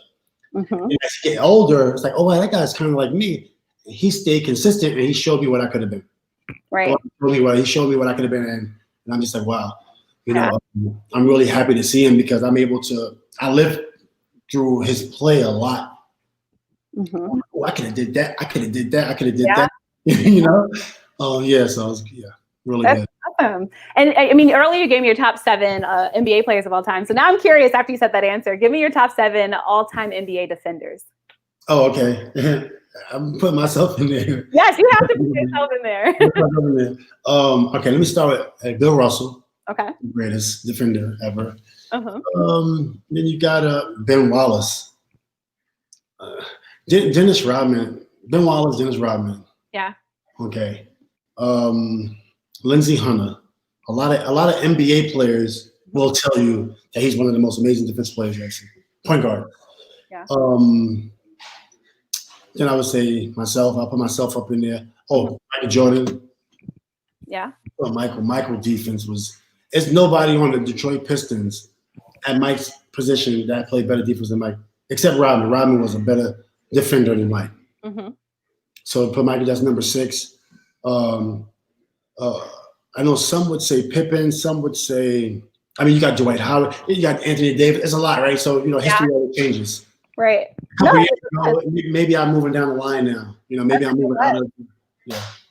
And as you get older, it's like, oh, wow, that guy's kind of like me. And he stayed consistent, and he showed me what I could have been. Right. He showed me what I could have been, and I'm just like, wow. You know, I'm really happy to see him because I'm able to. I lived through his play a lot. Oh, I could have did that. I could have did that. I could have did that. You know. So really That's good. Awesome. And I mean, earlier you gave me your top 7 NBA players of all time. So now I'm curious, after you said that answer, give me your top 7 all-time NBA defenders. Oh, okay. I'm putting myself in there. Yes, you have to put yourself in there. Okay, let me start with Bill Russell. Okay. The greatest defender ever. Then you got Ben Wallace. Dennis Rodman. Ben Wallace, Dennis Rodman. Yeah. Okay. Lindsey Hunter. A lot of NBA players will tell you that he's one of the most amazing defense players I've seen. Point guard. Yeah. Then I would say myself. I'll put myself up in there. Oh, Michael Jordan. Yeah. Oh, Michael defense was. There's nobody on the Detroit Pistons at Mike's position that played better defense than Mike, except Rodman. Rodman was a better defender than Mike. So put Michael, that's number 6. I know some would say Pippen, some would say, I mean, you got Dwight Howard, you got Anthony Davis. It's a lot, right? So, you know, history always changes. Right. A couple years ago, maybe I'm moving down the line now. You know, maybe I'm moving out of,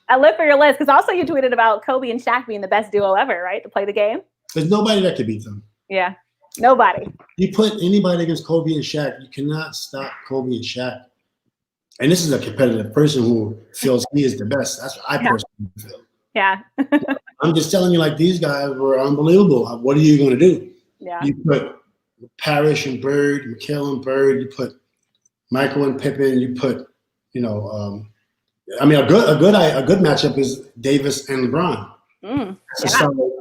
I live for your list because also you tweeted about Kobe and Shaq being the best duo ever, right? To play the game. There's nobody that could beat them. Yeah. Nobody. You put anybody against Kobe and Shaq, you cannot stop Kobe and Shaq. And this is a competitive person who feels he is the best. That's what I personally feel. Yeah. I'm just telling you, like, these guys were unbelievable. What are you going to do? Yeah. You put Parrish and Bird, McHale and Bird. You put Michael and Pippen. You put, you know, I mean, a good matchup is Davis and LeBron.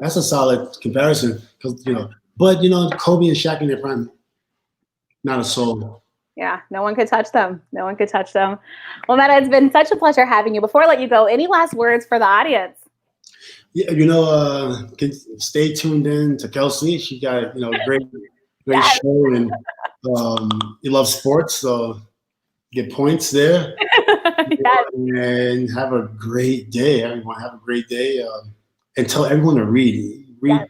That's a solid comparison because, you know, but you know, Kobe and Shaq in their prime, not a soul. Yeah, no one could touch them. No one could touch them. Well, Metta, it's been such a pleasure having you. Before I let you go, any last words for the audience? Yeah, you know, stay tuned in to Kelsey. She got, you know, great show, and you love sports, so get points there, Yes. and have a great day. Everyone have a great day, and tell everyone to read. Read.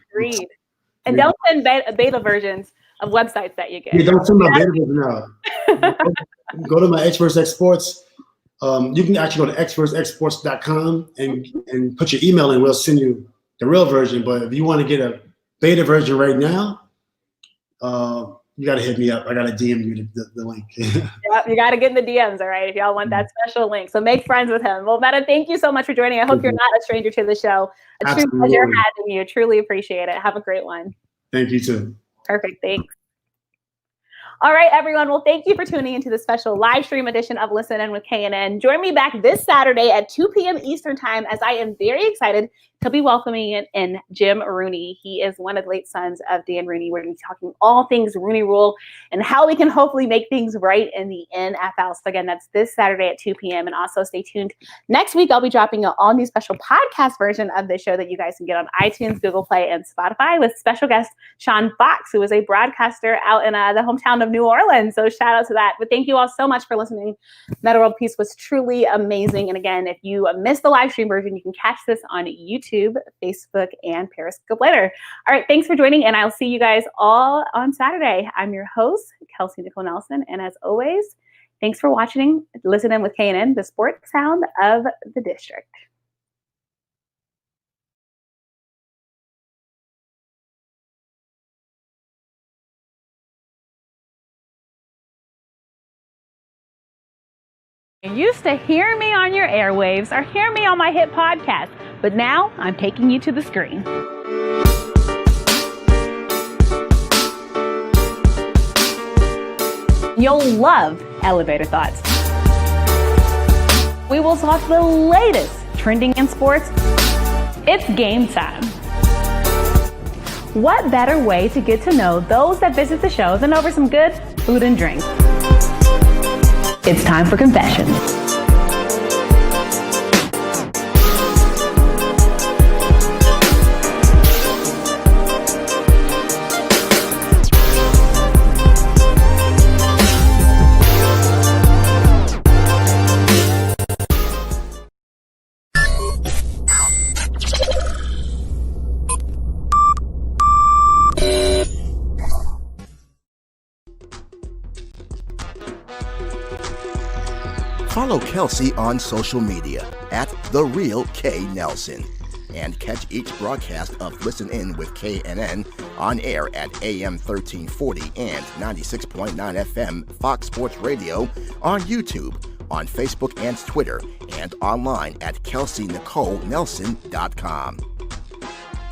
And don't send beta versions of websites that you get. Yeah, don't send my beta version out. Go to my XvsX Sports. You can actually go to XvsXSports.com and put your email in. We'll send you the real version. But if you want to get a beta version right now, you got to hit me up. I got to DM you the link. Yep, you got to get in the DMs, all right, if y'all want that special link. So make friends with him. Well, Metta, thank you so much for joining. I hope you're not a stranger to the show. A true pleasure having you. Truly appreciate it. Have a great one. Thank you, too. Perfect. Thanks. All right, everyone. Well, thank you for tuning into the special live stream edition of Listen In with KNN. Join me back this Saturday at 2 p.m. Eastern Time, as I am very excited to be welcoming in Jim Rooney. He is one of the late sons of Dan Rooney. We're going to be talking all things Rooney Rule and how we can hopefully make things right in the NFL. So again, that's this Saturday at 2 p.m. And also stay tuned. Next week, I'll be dropping an all-new special podcast version of the show that you guys can get on iTunes, Google Play, and Spotify with special guest Sean Fox, who is a broadcaster out in the hometown of New Orleans. So shout out to that. But thank you all so much for listening. Metta World Peace was truly amazing. And again, if you missed the live stream version, you can catch this on YouTube, Facebook, and Periscope later. All right, thanks for joining, and I'll see you guys all on Saturday. I'm your host, Kelsey Nicole Nelson, and as always, thanks for watching Listen In with KNN, the sports sound of the district. You used to hear me on your airwaves or hear me on my hit podcast, but now I'm taking you to the screen. You'll love Elevator Thoughts. We will talk the latest trending in sports. It's game time. What better way to get to know those that visit the show than over some good food and drink? It's time for confessions. Follow Kelsey on social media at The Real K Nelson, and catch each broadcast of Listen In with KNN on air at AM 1340 and 96.9 FM Fox Sports Radio on YouTube, on Facebook and Twitter, and online at KelseyNicoleNelson.com.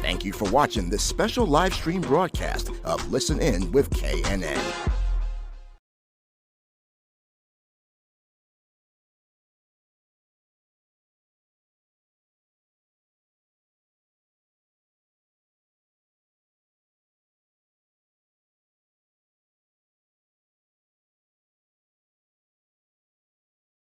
Thank you for watching this special live stream broadcast of Listen In with KNN.